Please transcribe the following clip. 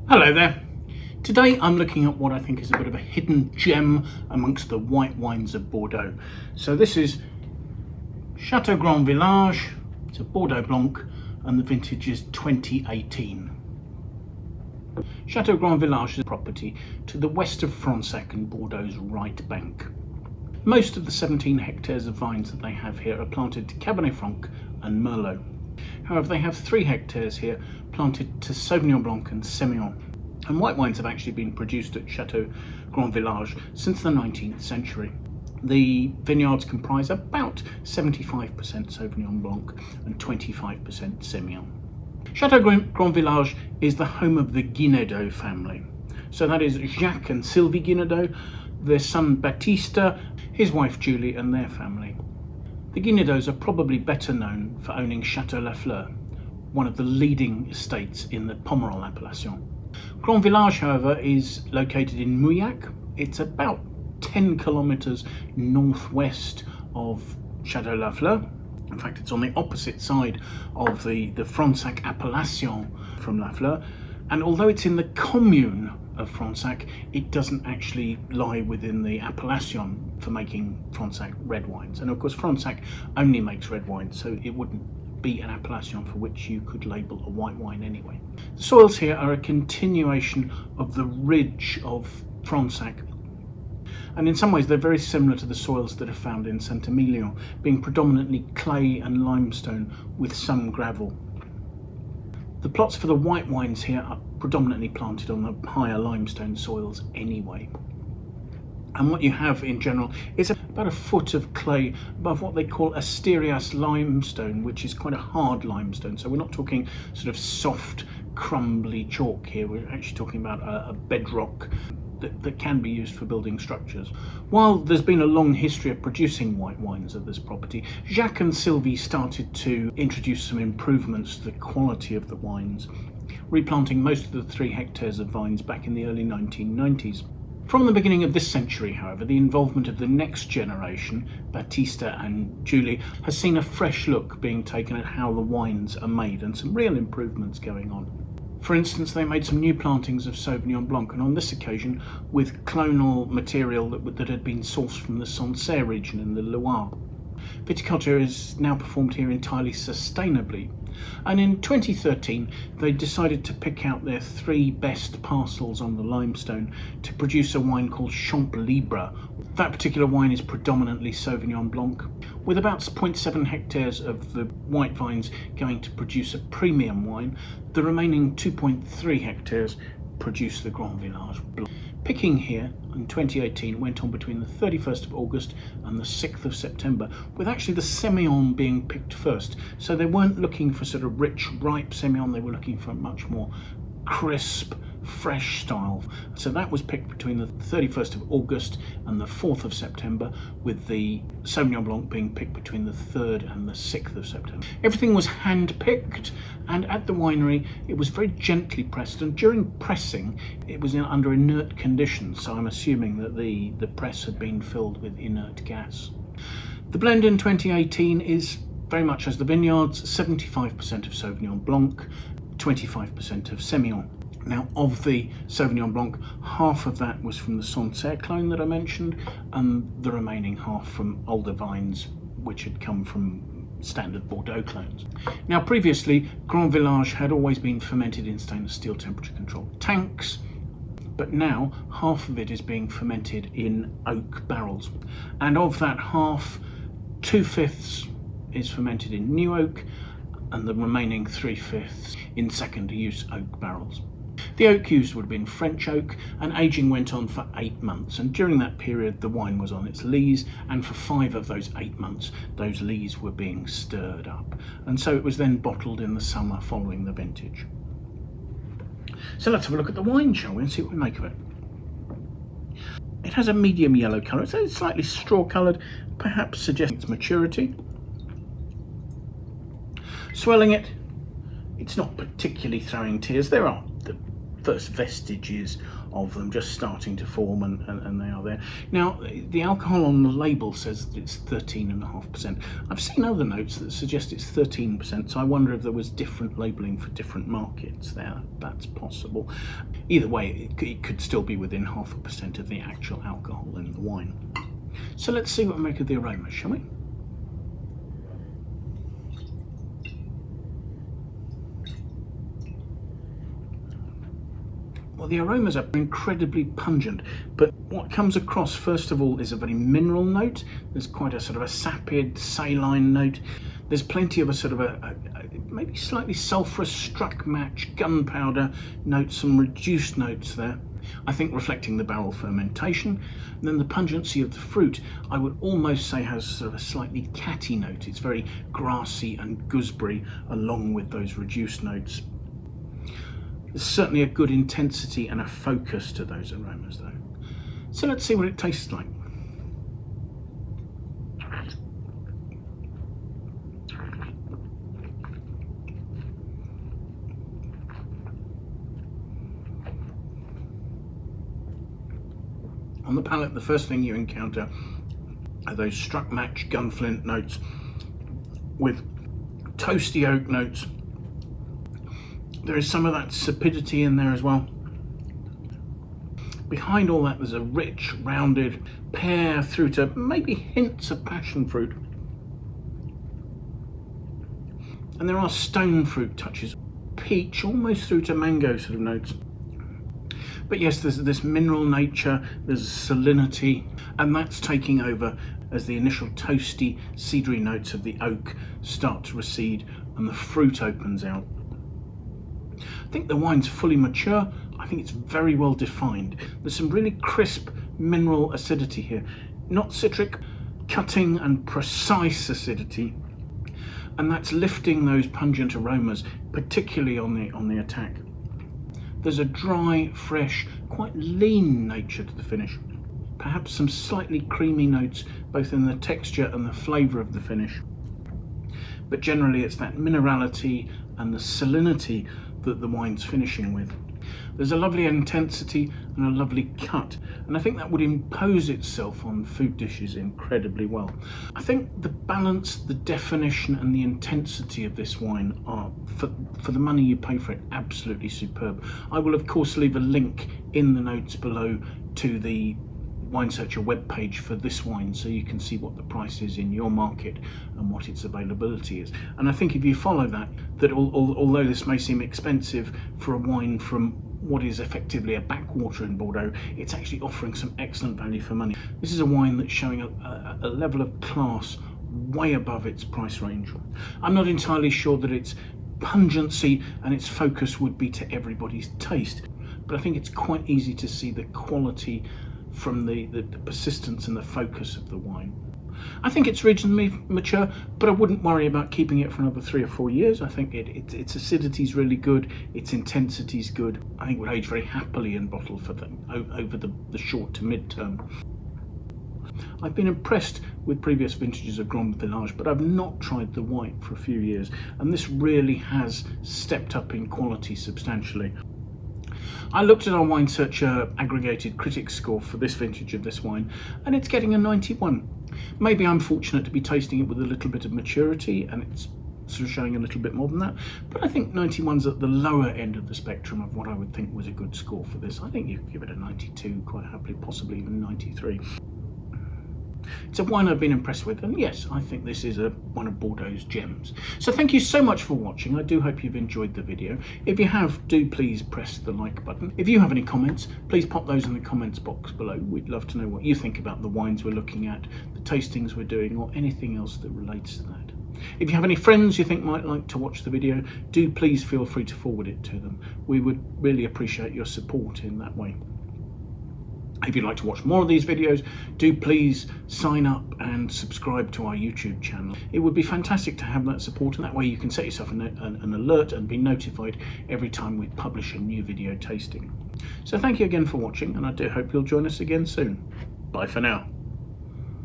Hello there. Today I'm looking at what I think is a bit of a hidden gem amongst the white wines of Bordeaux. So this is Chateau Grand Village, it's a Bordeaux Blanc, and the vintage is 2018. Chateau Grand Village is a property to the west of Fronsac and Bordeaux's right bank. Most of the 17 hectares of vines that they have here are planted to Cabernet Franc and Merlot. However, they have 3 hectares here planted to Sauvignon Blanc and Semillon. And white wines have actually been produced at Chateau Grand Village since the 19th century. The vineyards comprise about 75% Sauvignon Blanc and 25% Semillon. Chateau Grand Village is the home of the Guinadeau family. So that is Jacques and Sylvie Guinaudeau, their son Baptiste, his wife Julie and their family. The Guinadeaus are probably better known for owning Chateau Lafleur, one of the leading estates in the Pomerol appellation. Grand Village, however, is located in Mouillac. It's about 10 kilometres northwest of Chateau Lafleur. In fact, it's on the opposite side of the Fronsac appellation from Lafleur. And although it's in the commune of Fronsac, it doesn't actually lie within the appellation for making Fronsac red wines. And of course, Fronsac only makes red wines, so it wouldn't be an appellation for which you could label a white wine anyway. The soils here are a continuation of the ridge of Fronsac, and in some ways they're very similar to the soils that are found in Saint-Emilion, being predominantly clay and limestone with some gravel. The plots for the white wines here are predominantly planted on the higher limestone soils anyway. And what you have in general is about a foot of clay above what they call Asterias limestone, which is quite a hard limestone. So we're not talking sort of soft, crumbly chalk here. We're actually talking about a bedrock that can be used for building structures. While there's been a long history of producing white wines at this property, Jacques and Sylvie started to introduce some improvements to the quality of the wines, replanting most of the 3 hectares of vines back in the early 1990s. From the beginning of this century, however, the involvement of the next generation, Baptiste and Julie, has seen a fresh look being taken at how the wines are made and some real improvements going on. For instance, they made some new plantings of Sauvignon Blanc, and on this occasion with clonal material that had been sourced from the Sancerre region in the Loire. Viticulture is now performed here entirely sustainably, and in 2013 they decided to pick out their 3 best parcels on the limestone to produce a wine called Champ Libre. That particular wine is predominantly Sauvignon Blanc, with about 0.7 hectares of the white vines going to produce a premium wine. The remaining 2.3 hectares produce the Grand Village Blanc. Picking here in 2018 went on between the 31st of August and the 6th of September, with actually the Semillon being picked first. So they weren't looking for sort of rich, ripe Semillon, they were looking for a much more crisp, fresh style. So that was picked between the 31st of August and the 4th of September, with the Sauvignon Blanc being picked between the 3rd and the 6th of September. Everything was hand-picked, and at the winery it was very gently pressed, and during pressing it was under inert conditions, so I'm assuming that the press had been filled with inert gas. The blend in 2018 is very much as the vineyards, 75% of Sauvignon Blanc, 25% of Semillon. Now, of the Sauvignon Blanc, half of that was from the Sancerre clone that I mentioned, and the remaining half from older vines which had come from standard Bordeaux clones. Now, previously, Grand Village had always been fermented in stainless steel temperature controlled tanks, but now half of it is being fermented in oak barrels. And of that half, 2/5 is fermented in new oak, and the remaining 3/5 in second use oak barrels. The oak used would have been French oak, and aging went on for 8 months, and during that period the wine was on its lees, and for 5 of those 8 months those lees were being stirred up, and so it was then bottled in the summer following the vintage. So let's have a look at the wine, shall we, and see what we make of it. It has a medium yellow colour, so it's slightly straw coloured, perhaps suggesting its maturity. Swelling it, it's not particularly throwing tears. There are the first vestiges of them just starting to form, and they are there. Now, the alcohol on the label says that it's 13.5%. I've seen other notes that suggest it's 13%, so I wonder if there was different labelling for different markets there. That's possible. Either way, it could still be within 0.5% of the actual alcohol in the wine. So let's see what we make of the aromas, shall we? Well, the aromas are incredibly pungent, but what comes across first of all is a very mineral note. There's quite a sort of a sapid, saline note. There's plenty of a sort of a maybe slightly sulphurous struck match, gunpowder notes, some reduced notes there, I think reflecting the barrel fermentation. And then the pungency of the fruit, I would almost say, has sort of a slightly catty note. It's very grassy and gooseberry along with those reduced notes. There's certainly a good intensity and a focus to those aromas though. So let's see what it tastes like. On the palate, the first thing you encounter are those struck match gunflint notes with toasty oak notes. There is some of that sapidity in there as well. Behind all that, there's a rich, rounded pear through to maybe hints of passion fruit. And there are stone fruit touches, peach, almost through to mango sort of notes. But yes, there's this mineral nature, there's salinity, and that's taking over as the initial toasty, cedary notes of the oak start to recede and the fruit opens out. I think the wine's fully mature. I think it's very well defined. There's some really crisp mineral acidity here, not citric, cutting and precise acidity, and that's lifting those pungent aromas, particularly on the attack. There's a dry, fresh, quite lean nature to the finish. Perhaps some slightly creamy notes, both in the texture and the flavour of the finish. But generally it's that minerality and the salinity that the wine's finishing with. There's a lovely intensity and a lovely cut, and I think that would impose itself on food dishes incredibly well. I think the balance, the definition and the intensity of this wine are, for the money you pay for it, absolutely superb. I will of course leave a link in the notes below to the Wine Searcher webpage for this wine, so you can see what the price is in your market and what its availability is. And I think if you follow that, although this may seem expensive for a wine from what is effectively a backwater in Bordeaux, it's actually offering some excellent value for money. This is a wine that's showing a level of class way above its price range. I'm not entirely sure that its pungency and its focus would be to everybody's taste, but I think it's quite easy to see the quality from the persistence and the focus of the wine. I think it's reasonably mature, but I wouldn't worry about keeping it for another 3 or 4 years. I think its acidity is really good, its intensity is good. I think it would age very happily in bottle for over the short to mid-term. I've been impressed with previous vintages of Grand Village, but I've not tried the white for a few years, and this really has stepped up in quality substantially. I looked at our Wine Searcher aggregated critics score for this vintage of this wine, and it's getting a 91. Maybe I'm fortunate to be tasting it with a little bit of maturity and it's sort of showing a little bit more than that, but I think 91's at the lower end of the spectrum of what I would think was a good score for this. I think you could give it a 92 quite happily, possibly even 93. It's a wine I've been impressed with, and yes, I think this is one of Bordeaux's gems. So thank you so much for watching. I do hope you've enjoyed the video. If you have, do please press the like button. If you have any comments, please pop those in the comments box below. We'd love to know what you think about the wines we're looking at, the tastings we're doing, or anything else that relates to that. If you have any friends you think might like to watch the video, do please feel free to forward it to them. We would really appreciate your support in that way. If you'd like to watch more of these videos, do please sign up and subscribe to our YouTube channel. It would be fantastic to have that support, and that way you can set yourself an alert and be notified every time we publish a new video tasting. So thank you again for watching, and I do hope you'll join us again soon. Bye for now.